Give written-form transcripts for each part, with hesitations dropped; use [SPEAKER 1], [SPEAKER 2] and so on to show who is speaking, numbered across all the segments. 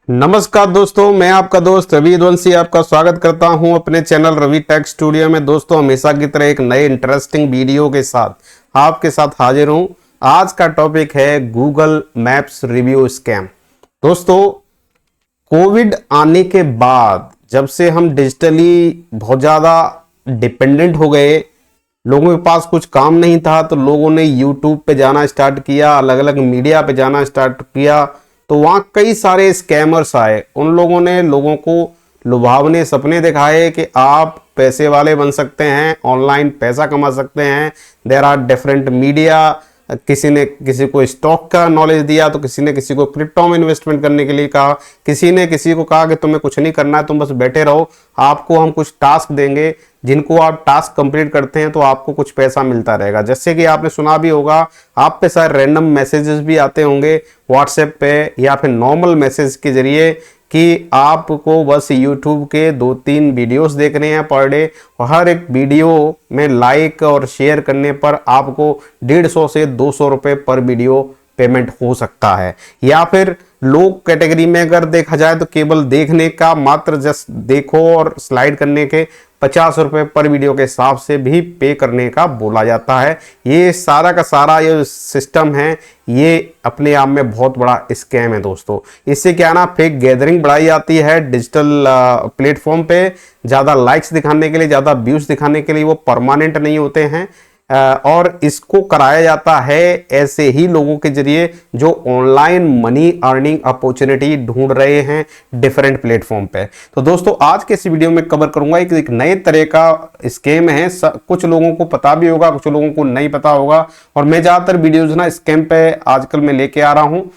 [SPEAKER 1] नमस्कार दोस्तों, मैं आपका दोस्त रवि यदुवंशी आपका स्वागत करता हूं अपने चैनल रवि टेक स्टूडियो में। दोस्तों, हमेशा की तरह एक नए इंटरेस्टिंग वीडियो के साथ आपके साथ हाजिर हूं। आज का टॉपिक है गूगल मैप्स रिव्यू स्कैम। दोस्तों, कोविड आने के बाद जब से हम डिजिटली बहुत ज़्यादा डिपेंडेंट हो गए, लोगों के पास कुछ काम नहीं था तो लोगों ने यूट्यूब पे जाना स्टार्ट किया, अलग अलग मीडिया पे जाना स्टार्ट किया, तो वहाँ कई सारे स्कैमर्स आए। उन लोगों ने लोगों को लुभावने सपने दिखाए कि आप पैसे वाले बन सकते हैं, ऑनलाइन पैसा कमा सकते हैं। देयर आर डिफरेंट मीडिया, किसी ने किसी को स्टॉक का नॉलेज दिया, तो किसी ने किसी को क्रिप्टो में इन्वेस्टमेंट करने के लिए कहा, किसी ने किसी को कहा कि तुम्हें कुछ नहीं करना है, तुम बस बैठे रहो, आपको हम कुछ टास्क देंगे, जिनको आप टास्क कंप्लीट करते हैं तो आपको कुछ पैसा मिलता रहेगा। जैसे कि आपने सुना भी होगा, आप पे शायद रैंडम मैसेजेस भी आते होंगे व्हाट्सएप पे या फिर नॉर्मल मैसेज के जरिए कि आपको बस YouTube के 2-3 वीडियोस देखने हैं पर डे, और हर एक वीडियो में लाइक और शेयर करने पर आपको 150 से 200 रुपये पर वीडियो पेमेंट हो सकता है। या फिर लोग कैटेगरी में अगर देखा जाए तो केवल देखने का, मात्र जस्ट देखो और स्लाइड करने के 50 रुपये पर वीडियो के हिसाब से भी पे करने का बोला जाता है। ये सारा का सारा ये सिस्टम है, ये अपने आप में बहुत बड़ा स्कैम है दोस्तों। इससे क्या ना, फेक गैदरिंग बढ़ाई जाती है डिजिटल प्लेटफॉर्म पे, ज़्यादा लाइक्स दिखाने के लिए, ज़्यादा व्यूज दिखाने के लिए। वो परमानेंट नहीं होते हैं और इसको कराया जाता है ऐसे ही लोगों के जरिए जो ऑनलाइन मनी अर्निंग अपॉर्चुनिटी ढूंढ रहे हैं डिफरेंट प्लेटफॉर्म पे। तो दोस्तों, आज के इस वीडियो में कवर करूंगा एक नए तरह का स्कैम है। कुछ लोगों को पता भी होगा, कुछ लोगों को नहीं पता होगा, और मैं ज़्यादातर वीडियोज ना स्कैम पे आजकल मैं लेके आ रहा हूँ।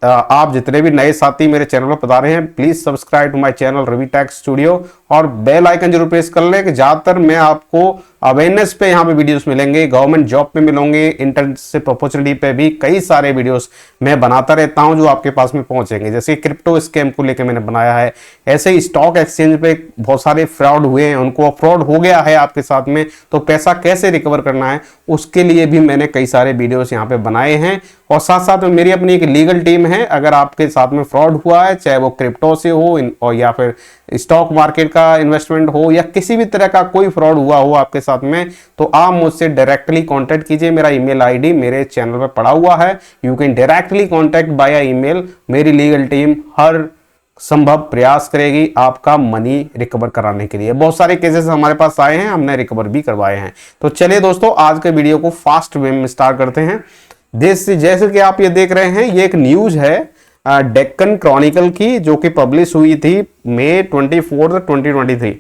[SPEAKER 1] आप जितने भी नए साथी मेरे चैनल पर पधारे रहे हैं, please subscribe to my channel Ravi tech studio और बेल आइकन जरूर प्रेस कर लें कि ज्यादातर मैं आपको अवेयरनेस पे यहाँ पे वीडियोस मिलेंगे, गवर्नमेंट जॉब पे मिलेंगे, इंटर्नशिप अपॉर्चुनिटी पे भी कई सारे वीडियोस मैं बनाता रहता हूँ जो आपके पास में पहुंचेंगे। जैसे क्रिप्टो स्कैम को लेकर मैंने बनाया है, ऐसे ही स्टॉक एक्सचेंज पे बहुत सारे फ्रॉड हुए हैं, उनको फ्रॉड हो गया है आपके साथ में, तो पैसा कैसे रिकवर करना है उसके लिए भी मैंने कई सारे वीडियोस यहाँ पे बनाए हैं। और साथ साथ में मेरी अपनी एक लीगल टीम है। अगर आपके साथ में फ्रॉड हुआ है, चाहे वो क्रिप्टो से हो और या फिर स्टॉक मार्केट का इन्वेस्टमेंट हो या किसी भी तरह का कोई फ्रॉड हुआ हो आपके साथ में, तो आप मुझसे डायरेक्टली कांटेक्ट कीजिए। मेरा ईमेल आईडी मेरे चैनल पर पड़ा हुआ है, you can directly contact by email. मेरी लीगल टीम हर संभव प्रयास करेगी आपका मनी रिकवर कराने के लिए। बहुत सारे केसेस हमारे पास आए हैं, हमने रिकवर भी करवाए हैं। तो चलिए दोस्तों, आज के वीडियो को फास्ट वे में स्टार्ट करते हैं। जैसे कि आप ये देख रहे हैं, ये एक न्यूज है डेक्कन क्रॉनिकल की, जो कि पब्लिश हुई थी मई 24, 2023।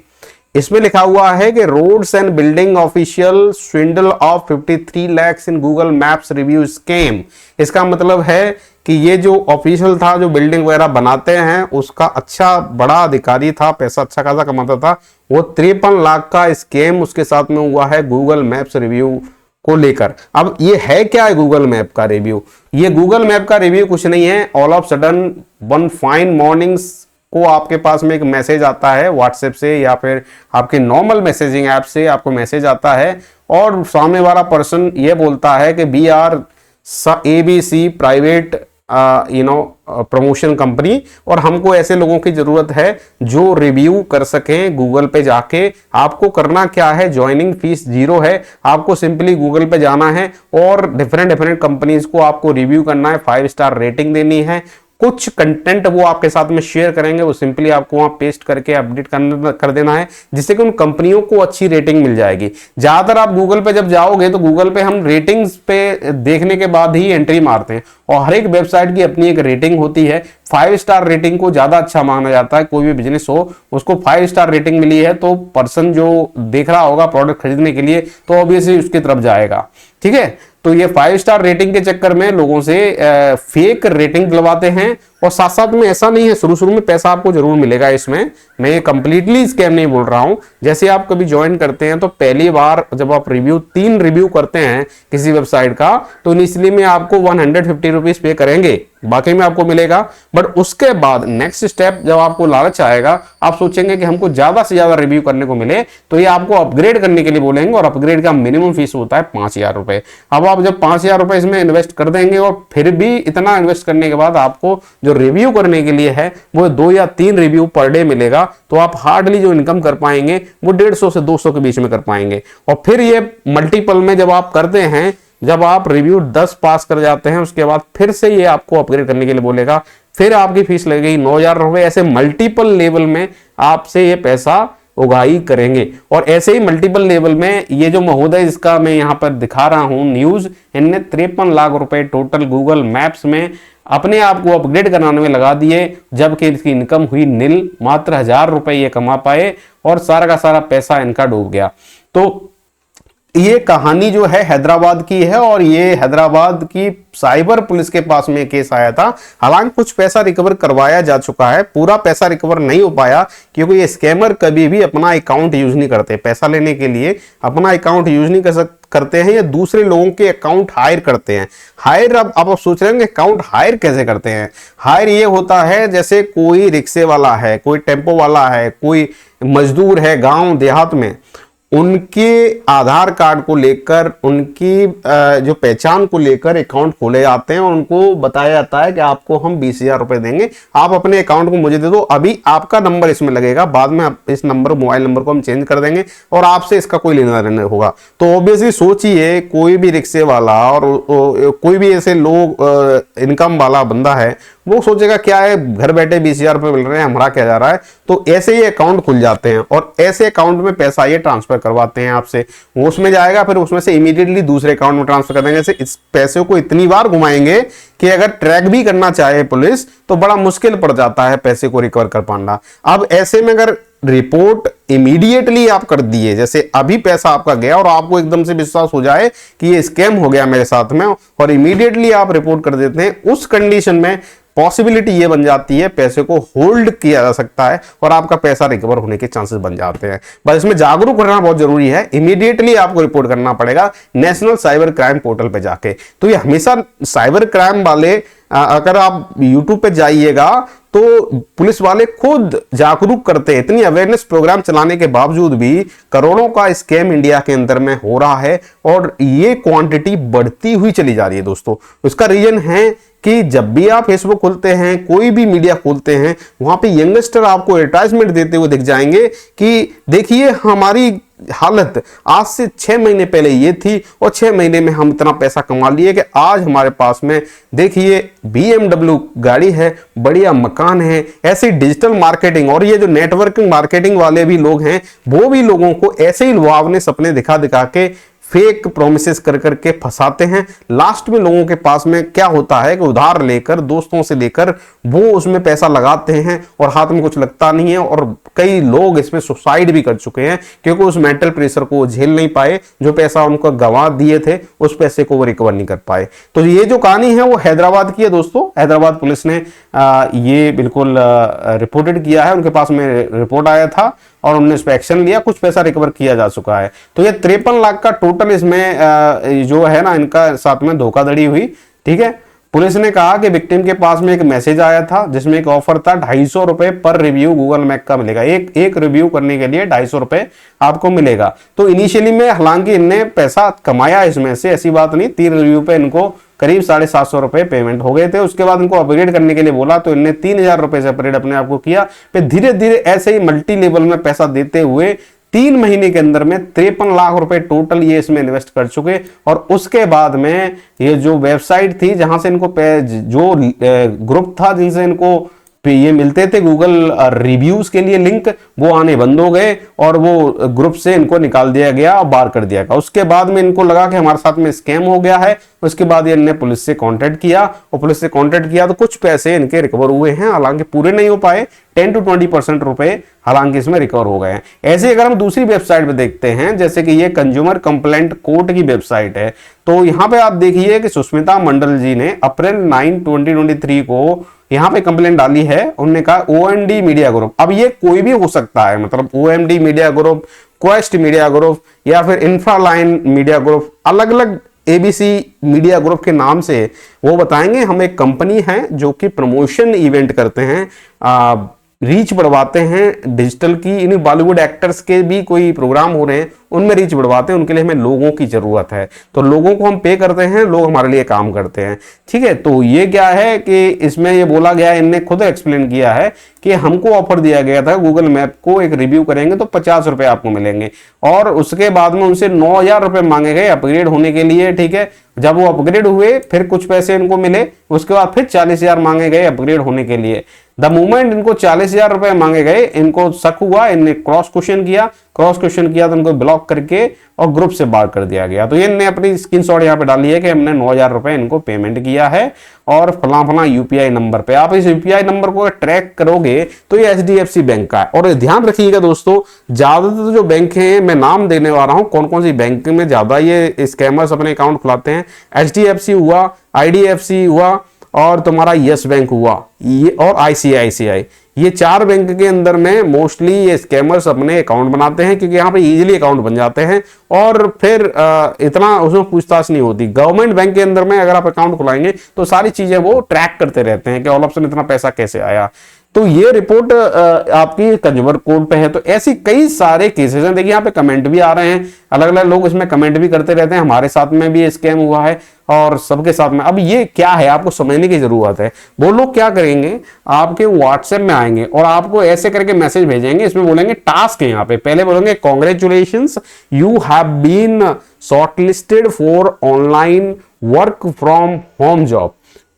[SPEAKER 1] इसमें लिखा हुआ है कि roads and building official swindle of 53 lakhs in Google maps review scam. इसका मतलब है कि ये जो ऑफिशियल था, जो बिल्डिंग वगैरह बनाते हैं, उसका अच्छा बड़ा अधिकारी था, पैसा अच्छा खासा कमाता था, वो 53 लाख का स्कैम उसके साथ में हुआ है गूगल मैप्स रिव्यू को लेकर। अब ये है क्या है गूगल मैप का रिव्यू? ये गूगल मैप का रिव्यू कुछ नहीं है। All of sudden one fine mornings को आपके पास में एक मैसेज आता है व्हाट्सएप से या फिर आपके नॉर्मल मैसेजिंग ऐप से आपको मैसेज आता है, और सामने वाला पर्सन ये बोलता है कि we are ABC private promotion company, और हमको ऐसे लोगों की जरूरत है जो रिव्यू कर सकें गूगल पे जाके। आपको करना क्या है, ज्वाइनिंग फीस 0 है। आपको सिंपली गूगल पे जाना है और डिफरेंट कंपनीज को आपको रिव्यू करना है, 5 स्टार रेटिंग देनी है। कुछ कंटेंट वो आपके साथ में शेयर करेंगे, वो सिंपली आपको वहां पेस्ट करके अपडेट कर देना है, जिससे कि उन कंपनियों को अच्छी रेटिंग मिल जाएगी। ज्यादातर आप गूगल पे जब जाओगे तो गूगल पे हम रेटिंग्स पे देखने के बाद ही एंट्री मारते हैं, और हर एक वेबसाइट की अपनी एक रेटिंग होती है। 5 स्टार रेटिंग को ज्यादा अच्छा माना जाता है। कोई भी बिजनेस हो, उसको 5 स्टार रेटिंग मिली है तो पर्सन जो देख रहा होगा प्रोडक्ट खरीदने के लिए, तो ऑब्वियसली उसकी तरफ जाएगा। ठीक है, तो ये 5 स्टार रेटिंग के चक्कर में लोगों से फेक रेटिंग दिलवाते हैं। और साथ साथ में ऐसा नहीं है, शुरू में पैसा आपको जरूर मिलेगा इसमें, मैं ये कंप्लीटली स्कैम नहीं बोल रहा हूं। जैसे आप कभी ज्वाइन करते हैं तो पहली बार जब आप 3 रिव्यू करते हैं किसी वेबसाइट का, तो इनिशियली में आपको 150 रुपीज पे करेंगे, बाकी में आपको मिलेगा। बट उसके बाद नेक्स्ट स्टेप जब आपको लालच आएगा, आप सोचेंगे कि हमको ज्यादा से ज्यादा रिव्यू करने को मिले, तो ये आपको अपग्रेड करने के लिए बोलेंगे, और अपग्रेड का मिनिमम फीस होता है 5000 रुपए। अब आप जब 5000 रुपए इसमें इन्वेस्ट कर देंगे, और फिर भी इतना इन्वेस्ट करने के बाद आपको जो रिव्यू करने के लिए है वो 2 या 3 रिव्यू पर डे मिलेगा, तो आप हार्डली जो इनकम कर पाएंगे वो 150 से 200 के बीच में कर पाएंगे। और फिर ये मल्टीपल में जब आप करते हैं, जब आप रिव्यू 10 पास कर जाते हैं, उसके बाद फिर से ये आपको अपग्रेड करने के लिए बोलेगा, फिर आपकी फीस लगेगी 9,000 रुपए। ऐसे मल्टीपल लेवल में आपसे ये पैसा उगाही करेंगे। और ऐसे ही मल्टीपल लेवल में ये जो महोदय जिसका मैं यहाँ पर दिखा रहा हूं न्यूज, इनने 53 लाख रुपए टोटल गूगल मैप्स में अपने आप को अपग्रेड कराने में लगा दिए, जबकि इसकी इनकम हुई नील, मात्र 1,000 रुपए ये कमा पाए और सारा का सारा पैसा इनका डूब गया। तो ये कहानी जो है हैदराबाद की है, और ये हैदराबाद की साइबर पुलिस के पास में केस आया था। हालांकि कुछ पैसा रिकवर करवाया जा चुका है, पूरा पैसा रिकवर नहीं हो पाया, क्योंकि ये स्कैमर कभी भी अपना अकाउंट यूज नहीं करते। पैसा लेने के लिए अपना अकाउंट यूज नहीं करते हैं, या दूसरे लोगों के अकाउंट हायर करते हैं। हायर, अब आप सोच रहे हैं अकाउंट हायर कैसे करते हैं। हायर ये होता है जैसे कोई रिक्शे वाला है, कोई टेम्पो वाला है, कोई मजदूर है गांव देहात में, उनके आधार कार्ड को लेकर, उनकी जो पहचान को लेकर अकाउंट खोले जाते हैं और उनको बताया जाता है कि आपको हम 20,000 रुपए देंगे, आप अपने अकाउंट को मुझे दे दो, अभी आपका नंबर इसमें लगेगा, बाद में इस नंबर, मोबाइल नंबर को हम चेंज कर देंगे और आपसे इसका कोई लेना देना होगा। तो ऑब्वियसली सोचिए, कोई भी रिक्शे वाला और कोई भी ऐसे लोग इनकम वाला बंदा है, वो सोचेगा क्या है, घर बैठे 20,000 रुपए मिल रहे हैं, हमारा क्या जा रहा है। तो ऐसे ही अकाउंट खुल जाते हैं और ऐसे अकाउंट में पैसा ये ट्रांसफर करवाते हैं आपसे, वो उसमें जाएगा, फिर उसमें से इमीडिएटली दूसरे अकाउंट में ट्रांसफर कर देंगे। इस पैसे को इतनी बार घुमाएंगे कि अगर ट्रैक भी करना चाहे पुलिस तो बड़ा मुश्किल पड़ जाता है पैसे को रिकवर कर पाना। अब ऐसे में अगर रिपोर्ट इमीडिएटली आप कर दिए, जैसे अभी पैसा आपका गया और आपको एकदम से विश्वास हो जाए कि ये स्कैम हो गया मेरे साथ में, और इमीडिएटली आप रिपोर्ट कर देते हैं, उस कंडीशन में पॉसिबिलिटी ये बन जाती है पैसे को होल्ड किया जा सकता है और आपका पैसा रिकवर होने के चांसेस बन जाते हैं। बस इसमें जागरूक रहना बहुत जरूरी है। इमीडिएटली आपको रिपोर्ट करना पड़ेगा नेशनल साइबर क्राइम पोर्टल पे जाके। तो ये हमेशा साइबर क्राइम वाले, अगर आप यूट्यूब पे जाइएगा तो पुलिस वाले खुद जागरूक करते हैं। इतनी अवेयरनेस प्रोग्राम चलाने के बावजूद भी करोड़ों का स्कैम इंडिया के अंदर में हो रहा है और ये क्वांटिटी बढ़ती हुई चली जा रही है दोस्तों। इसका रीजन है कि जब भी आप फेसबुक खोलते हैं, कोई भी मीडिया खोलते हैं, वहां पे यंगस्टर आपको एडवर्टाइजमेंट देते हुए दिख जाएंगे कि देखिए हमारी हालत आज से 6 महीने पहले ये थी और 6 महीने में हम इतना पैसा कमा लिए कि आज हमारे पास में देखिए BMW गाड़ी है, बढ़िया मकान है। ऐसी डिजिटल मार्केटिंग और ये जो नेटवर्किंग मार्केटिंग वाले भी लोग हैं, वो भी लोगों को ऐसे ही लुभावने सपने दिखा दिखा के फेक प्रोमिसेस कर करके फंसाते हैं। लास्ट में लोगों के पास में क्या होता है कि उधार लेकर, दोस्तों से लेकर वो उसमें पैसा लगाते हैं और हाथ में कुछ लगता नहीं है, और कई लोग इसमें सुसाइड भी कर चुके हैं क्योंकि उस मेंटल प्रेशर को वो झेल नहीं पाए। जो पैसा उनको गंवा दिए थे उस पैसे को वो रिकवर नहीं कर पाए। तो ये जो कहानी है वो हैदराबाद की है दोस्तों। हैदराबाद पुलिस ने ये बिल्कुल रिपोर्टेड किया है, उनके पास में रिपोर्ट आया था और उन्होंने इस पर एक्शन लिया, कुछ पैसा रिकवर किया जा चुका है। तो ये 53 लाख का टोटल इसमें जो है ना, इनका साथ में धोखाधड़ी हुई। ठीक है, पुलिस ने कहा कि विक्टिम के पास में एक मैसेज आया था जिसमें एक ऑफर था 250 रुपए पर रिव्यू गूगल मैप का मिलेगा। एक रिव्यू करने के लिए 250 रुपए आपको मिलेगा। तो इनिशियली में हालांकि इनने पैसा कमाया इसमें से, ऐसी बात नहीं, 3 रिव्यू पे इनको करीब 750 रुपए पेमेंट हो गए थे। उसके बाद इनको अपग्रेड करने के लिए बोला तो इनने 3,000 रुपए से अपग्रेड अपने आप को किया। फिर धीरे धीरे ऐसे ही मल्टी लेवल में पैसा देते हुए 3 महीने के अंदर में 53 लाख रुपए टोटल ये इसमें इन्वेस्ट कर चुके। और उसके बाद में ये जो वेबसाइट थी जहां से इनको जो ग्रुप था जिनसे इनको ये मिलते थे गूगल रिव्यूज के लिए लिंक, वो आने बंद हो गए और वो ग्रुप से इनको निकाल दिया गया और बाहर कर दिया गया। उसके बाद में इनको लगा कि हमारे साथ में स्कैम हो गया है। उसके बाद इन्होंने पुलिस से कांटेक्ट किया और पुलिस से कांटेक्ट किया तो कुछ पैसे इनके रिकवर हुए हैं, हालांकि पूरे नहीं हो पाए। 10 to 20% रुपए हालांकि इसमें रिकवर हो गए हैं। ऐसे अगर हम दूसरी वेबसाइट पे देखते हैं, जैसे कि ये कंज्यूमर कंप्लेंट कोर्ट की वेबसाइट है, तो यहां पे आप देखिए कि सुष्मिता मंडल जी ने अप्रैल 9, 2023 को यहां पे कंप्लेंट डाली है। उन्होंने कहा OMD मीडिया ग्रुप। अब ये कोई भी हो सकता है, मतलब OMD media group, quest media group या फिर इंफ्रालाइन मीडिया ग्रुप, अलग अलग ABC मीडिया ग्रुप के नाम से वो बताएंगे। हम एक कंपनी है जो कि प्रमोशन इवेंट करते हैं रीच बढ़वाते हैं डिजिटल की, इन बॉलीवुड एक्टर्स के भी कोई प्रोग्राम हो रहे हैं उनमें रीच बढ़वाते हैं, उनके लिए हमें लोगों की जरूरत है, तो लोगों को हम पे करते हैं, लोग हमारे लिए काम करते हैं। ठीक है, तो ये क्या है कि इसमें ये बोला गया है, इनने खुद एक्सप्लेन किया है कि हमको ऑफर दिया गया था गूगल मैप को एक रिव्यू करेंगे तो 50 रुपए आपको मिलेंगे, और उसके बाद में उनसे 9,000 रुपए मांगे गए अपग्रेड होने के लिए। ठीक है, जब वो अपग्रेड हुए फिर कुछ पैसे इनको मिले, उसके बाद फिर 40,000 मांगे गए अपग्रेड होने के लिए। द मोमेंट इनको 40,000 रुपए मांगे गए, इनको शक हुआ, इनने क्रॉस क्वेश्चन किया तो इनको ब्लॉक करके और ग्रुप से बाहर कर दिया गया। तो इनने अपनी स्क्रीनशॉट यहाँ पे डाली है कि हमने 9,000 रुपए इनको पेमेंट किया है और फला यूपीआई नंबर पे। आप इस यूपीआई नंबर को ट्रैक करोगे तो ये एचडीएफसी बैंक का है। और ध्यान रखिएगा दोस्तों, ज्यादातर जो बैंक हैं, मैं नाम देने वाला हूं कौन कौन सी बैंक में ज्यादा ये स्कैमर्स अपने अकाउंट खुलाते हैं। एचडीएफसी हुआ, आईडीएफसी हुआ और तुम्हारा यस बैंक हुआ, ये और आईसीआईसीआई, ये 4 बैंक के अंदर में मोस्टली ये स्कैमर्स अपने अकाउंट बनाते हैं, क्योंकि यहाँ पे इजीली अकाउंट बन जाते हैं और फिर इतना उसमें पूछताछ नहीं होती। गवर्नमेंट बैंक के अंदर में अगर आप अकाउंट खुलाएंगे तो सारी चीजें वो ट्रैक करते रहते हैं कि ऑल ऑप्शन इतना पैसा कैसे आया। तो ये रिपोर्ट आपकी कंज्यूमर कोर्ट पे है। तो ऐसी कई सारे केसेस हैं। देखिए यहाँ पे कमेंट भी आ रहे हैं, अलग अलग लोग इसमें कमेंट भी करते रहते हैं, हमारे साथ में भी स्कैम हुआ है और सबके साथ में। अब ये क्या है आपको समझने की जरूरत है। वो लोग क्या करेंगे, आपके व्हाट्सएप में आएंगे और आपको ऐसे करके मैसेज भेजेंगे, इसमें बोलेंगे टास्क है, यहाँ पे पहले बोलेंगे congratulations you have been shortlisted for online work from home job.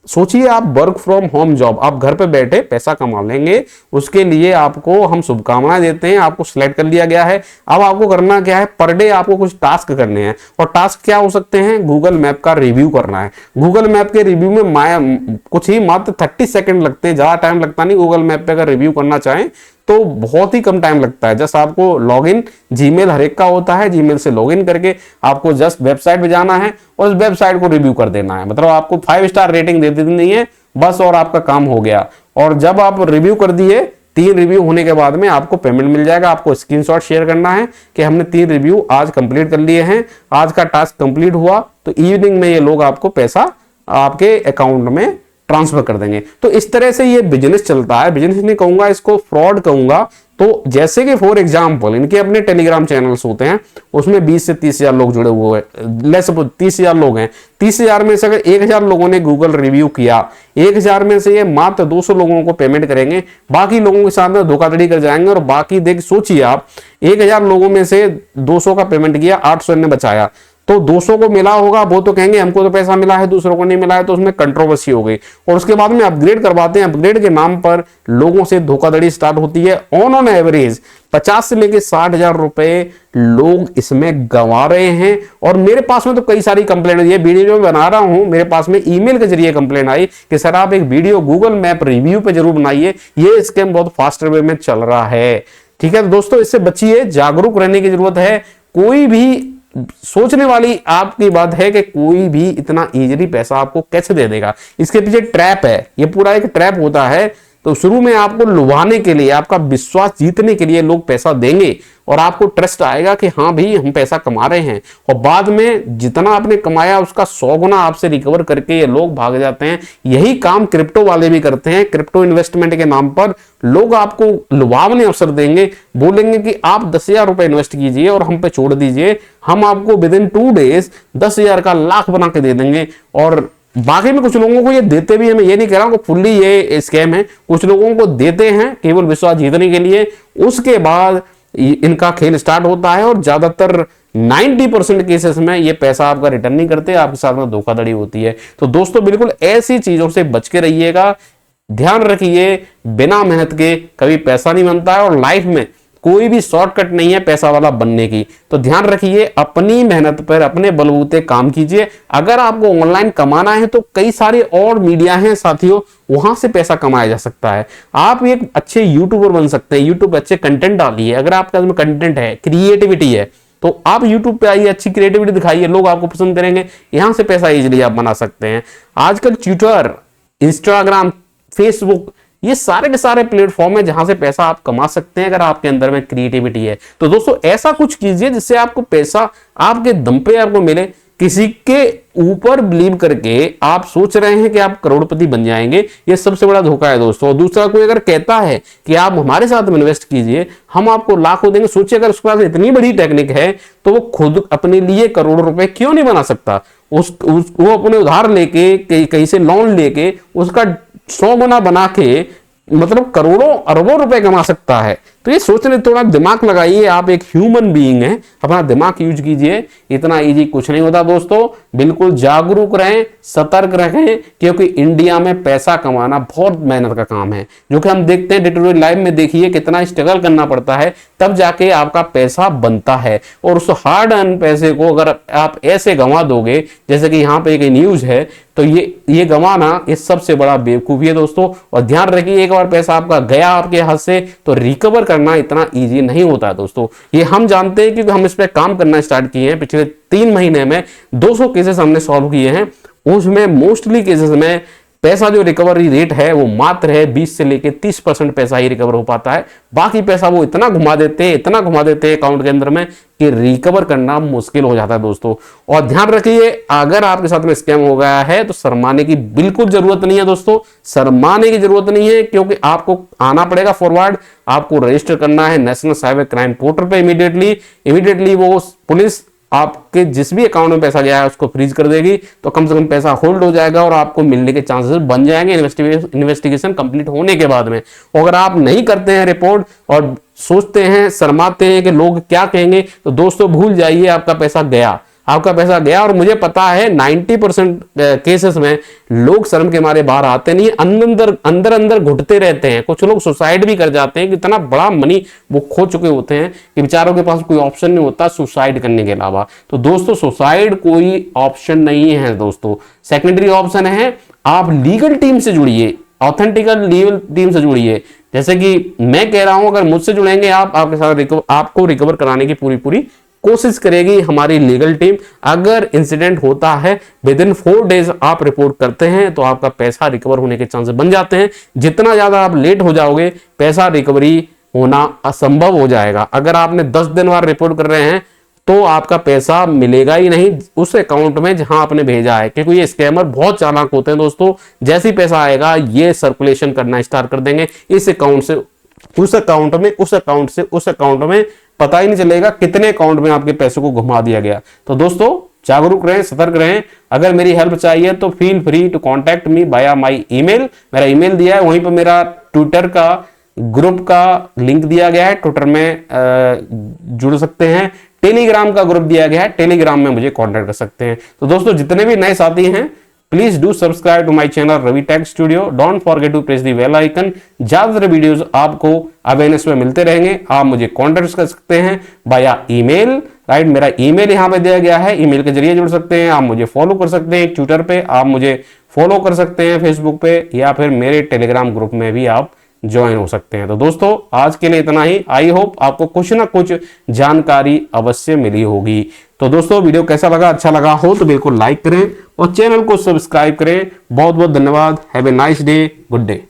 [SPEAKER 1] सोचिए आप वर्क फ्रॉम होम जॉब, आप घर पे बैठे पैसा कमा लेंगे, उसके लिए आपको हम शुभकामनाएं देते हैं, आपको सिलेक्ट कर लिया गया है। अब आपको करना क्या है, पर डे आपको कुछ टास्क करने हैं और टास्क क्या हो सकते हैं, गूगल मैप का रिव्यू करना है। गूगल मैप के रिव्यू में कुछ ही मात्र 30 सेकंड लगते हैं, ज्यादा टाइम लगता नहीं। गूगल मैप पे अगर रिव्यू करना चाहें तो बहुत ही कम टाइम लगता है। जस्ट आपको लॉगिन, जीमेल हर एक का होता है, जीमेल से लॉगिन करके आपको जस्ट वेबसाइट पे जाना है और उस वेबसाइट को रिव्यू कर देना है। मतलब आपको 5 स्टार रेटिंग दे देनी है बस, और आपका काम हो गया। और जब आप रिव्यू कर दिए, 3 रिव्यू होने के बाद में आपको पेमेंट मिल जाएगा। आपको स्क्रीनशॉट शेयर करना है कि हमने 3 रिव्यू आज कंप्लीट कर लिए हैं, आज का टास्क कंप्लीट हुआ, तो इवनिंग में ये लोग आपको पैसा आपके अकाउंट में ट्रांसफर कर देंगे। तो इस तरह से ये बिजनेस चलता है। बिजनेस नहीं कहूंगा, इसको फ्रॉड कहूंगा। तो जैसे कि फॉर एग्जांपल इनके अपने टेलीग्राम चैनल्स होते हैं, उसमें 20 से 30,000 लोग जुड़े हुए हैं, लेट्स सपोज 30,000 लोग हैं। 30,000 में से अगर 1,000 लोगों ने गूगल रिव्यू किया, 1,000 में से ये मात्र 200 लोगों को पेमेंट करेंगे, बाकी लोगों के साथ में धोखाधड़ी कर जाएंगे। और बाकी देख सोचिए आप, 1,000 लोगों में से 200 का पेमेंट किया, 800 ने बचाया, तो 200 को मिला होगा, वो तो कहेंगे हमको तो पैसा मिला है, दूसरों को नहीं मिला है, तो उसमें कंट्रोवर्सी हो गई। और उसके बाद में अपग्रेड करवाते हैं, अपग्रेड के नाम पर लोगों से धोखाधड़ी स्टार्ट होती है। ऑन एवरेज 50 से लेके 60,000 रुपए लोग इसमें गंवा रहे हैं। और मेरे पास में तो कई सारी कंप्लेंट, ये वीडियो जो बना रहा हूं, मेरे पास में ईमेल के जरिए कंप्लेंट आई कि सर आप एक वीडियो गूगल मैप रिव्यू पे जरूर बनाइए, ये स्कैम बहुत फास्ट वे में चल रहा है। ठीक है, तो दोस्तों इससे बचिए, जागरूक रहने की जरूरत है। कोई भी सोचने वाली आपकी बात है कि कोई भी इतना इजीली पैसा आपको कैसे दे देगा, इसके पीछे ट्रैप है, ये पूरा एक ट्रैप होता है। तो शुरू में आपको लुभाने के लिए, आपका विश्वास जीतने के लिए लोग पैसा देंगे और आपको ट्रस्ट आएगा कि हाँ भाई हम पैसा कमा रहे हैं, और बाद में जितना आपने कमाया उसका 100 गुना आपसे रिकवर करके ये लोग भाग जाते हैं। यही काम क्रिप्टो वाले भी करते हैं। क्रिप्टो इन्वेस्टमेंट के नाम पर लोग आपको लुभावने अवसर देंगे, बोलेंगे कि आप 10,000 रुपए इन्वेस्ट कीजिए और हम पे छोड़ दीजिए, हम आपको विद इन 2 डेज 10,000 का लाख बना के दे देंगे। और बाकी में कुछ लोगों को ये देते भी हैं, मैं ये नहीं कह रहा हूं कि फुल्ली ये स्कैम है, कुछ लोगों को देते हैं केवल विश्वास जीतने के लिए। उसके बाद इनका खेल स्टार्ट होता है और ज्यादातर 90% केसेस में ये पैसा आपका रिटर्न नहीं करते, आपके साथ में धोखाधड़ी होती है। तो दोस्तों बिल्कुल ऐसी चीजों से बच के रहिएगा। ध्यान रखिए, बिना मेहनत के कभी पैसा नहीं बनता है और लाइफ में कोई भी शॉर्टकट नहीं है पैसा वाला बनने की। तो ध्यान रखिए, अपनी मेहनत पर अपने बलबूते काम कीजिए। अगर आपको ऑनलाइन कमाना है तो कई सारे और मीडिया हैं साथियों, वहां से पैसा कमाया जा सकता है। आप एक अच्छे यूट्यूबर बन सकते हैं, यूट्यूब अच्छे कंटेंट डालिए। अगर आपके पास में कंटेंट है, क्रिएटिविटी है, तो आप यूट्यूब पे आइए, अच्छी क्रिएटिविटी दिखाइए, लोग आपको पसंद करेंगे, यहां से पैसा इजीली आप बना सकते हैं। आजकल ट्विटर, इंस्टाग्राम, फेसबुक, ये सारे के सारे प्लेटफॉर्म है जहां से पैसा आप कमा सकते हैं अगर आपके अंदर में क्रिएटिविटी है। तो दोस्तों ऐसा कुछ कीजिए जिससे आपको पैसा आपके दम पे आपको मिले। किसी के ऊपर बिलीव करके आप सोच रहे हैं कि आप करोड़पति बन जाएंगे, ये सबसे बड़ा धोखा है दोस्तों। और दूसरा, कोई अगर कहता है कि आप हमारे साथ में इन्वेस्ट कीजिए, हम आपको लाखों देंगे, सोचिए अगर उसके पास इतनी बड़ी टेक्निक है तो वो खुद अपने लिए करोड़ों रुपए क्यों नहीं बना सकता। वो अपने उधार लेके कहीं से लोन लेके उसका 100 गुना बना के मतलब करोड़ों अरबों रुपए कमा सकता है। तो ये सोचने, थोड़ा दिमाग लगाइए, आप एक ह्यूमन बीइंग हैं, अपना दिमाग यूज कीजिए। इतना इजी कुछ नहीं होता दोस्तों। बिल्कुल जागरूक रहें, सतर्क रहें, क्योंकि इंडिया में पैसा कमाना बहुत मेहनत का काम है, जो कि हम देखते हैं डे टू डे लाइफ में। देखिए कितना स्ट्रगल करना पड़ता है, तब जाके आपका पैसा बनता है। और उस हार्ड अर्न पैसे को अगर आप ऐसे गंवा दोगे, जैसे कि यहाँ पे एक न्यूज है, तो ये गंवाना ये सबसे बड़ा बेवकूफी है दोस्तों। और ध्यान रखिए, एक बार पैसा आपका गया आपके हाथ से तो रिकवर करना इतना इजी नहीं होता है दोस्तों। ये हम जानते हैं क्योंकि हम इस पे काम करना स्टार्ट किए हैं। पिछले 3 महीने में 200 केसेस हमने सॉल्व किए हैं। उसमें मोस्टली केसेस में पैसा जो रिकवरी रेट है वो मात्र है 20 से लेके 30% पैसा ही रिकवर हो पाता है। बाकी पैसा वो इतना घुमा देते हैं अकाउंट के अंदर में कि रिकवर करना मुश्किल हो जाता है दोस्तों। और ध्यान रखिए, अगर आपके साथ में स्कैम हो गया है तो शर्माने की बिल्कुल जरूरत नहीं है दोस्तों, शर्माने की जरूरत नहीं है, क्योंकि आपको आना पड़ेगा फॉरवर्ड, आपको रजिस्टर करना है नेशनल साइबर क्राइम पोर्टल पे इमीडिएटली वो पुलिस आपके जिस भी अकाउंट में पैसा गया है उसको फ्रीज कर देगी, तो कम से कम पैसा होल्ड हो जाएगा और आपको मिलने के चांसेस बन जाएंगे इन्वेस्टिगेशन कंप्लीट होने के बाद में। अगर आप नहीं करते हैं रिपोर्ट और सोचते हैं, शर्माते हैं कि लोग क्या कहेंगे, तो दोस्तों भूल जाइए, आपका पैसा गया। और मुझे पता है 90% केसेस में लोग शर्म के मारे बाहर आते नहीं, अंदर घुटते रहते हैं। कुछ लोग सुसाइड भी कर जाते हैं कि इतना बड़ा मनी वो खो चुके होते हैं कि बेचारों के पास कोई ऑप्शन नहीं होता सुसाइड करने के अलावा। तो दोस्तों सुसाइड कोई ऑप्शन नहीं है दोस्तों, सेकेंडरी ऑप्शन है। आप लीगल टीम से जुड़िए, ऑथेंटिकल लीगल टीम से जुड़िए। जैसे कि मैं कह रहा हूं, अगर मुझसे जुड़ेंगे आपके साथ आपको रिकवर कराने की पूरी कोशिश करेगी हमारी लीगल टीम। अगर इंसिडेंट होता है विदिन 4 डेज आप रिपोर्ट करते हैं तो आपका पैसा रिकवर होने के चांसेस बन जाते हैं। जितना ज्यादा आप लेट हो जाओगे, पैसा रिकवरी होना असंभव हो जाएगा। अगर आपने 10 दिन बाद रिपोर्ट कर रहे हैं तो आपका पैसा मिलेगा ही नहीं उस अकाउंट में जहां आपने भेजा है, क्योंकि ये स्कैमर बहुत चालाक होते हैं दोस्तों। जैसे ही पैसा आएगा ये सर्कुलेशन करना स्टार्ट कर देंगे, इस अकाउंट से उस अकाउंट में, उस अकाउंट से उस अकाउंट में, पता ही नहीं चलेगा कितने अकाउंट में आपके पैसों को घुमा दिया गया। तो दोस्तों जागरूक रहें, सतर्क रहें। अगर मेरी हेल्प चाहिए तो feel free to contact me via my email. मेरा ईमेल दिया है, वहीं पर मेरा ट्विटर का ग्रुप का लिंक दिया गया है, ट्विटर में जुड़ सकते हैं। टेलीग्राम का ग्रुप दिया गया है, टेलीग्राम में मुझे कॉन्टैक्ट कर सकते हैं। तो दोस्तों जितने भी नए साथी हैं, please do subscribe to my channel Ravi tech studio. Don't forget to press the bell icon. ज्यादातर वीडियोस आपको अवेयरनेस में मिलते रहेंगे। आप मुझे कॉन्टैक्ट कर सकते हैं बाया ईमेल, राइट। मेरा ईमेल यहाँ पे दिया गया है, ईमेल के जरिए जुड़ सकते हैं। आप मुझे फॉलो कर सकते हैं ट्विटर पे, आप मुझे फॉलो कर सकते हैं फेसबुक पे, या फिर मेरे टेलीग्राम ग्रुप में भी आप ज्वाइन हो सकते हैं। तो दोस्तों आज के लिए इतना ही। आई होप आपको कुछ ना कुछ जानकारी अवश्य मिली होगी। तो दोस्तों वीडियो कैसा लगा, अच्छा लगा हो तो बिल्कुल लाइक करें और चैनल को सब्सक्राइब करें। बहुत बहुत धन्यवाद। Have a nice day, good day.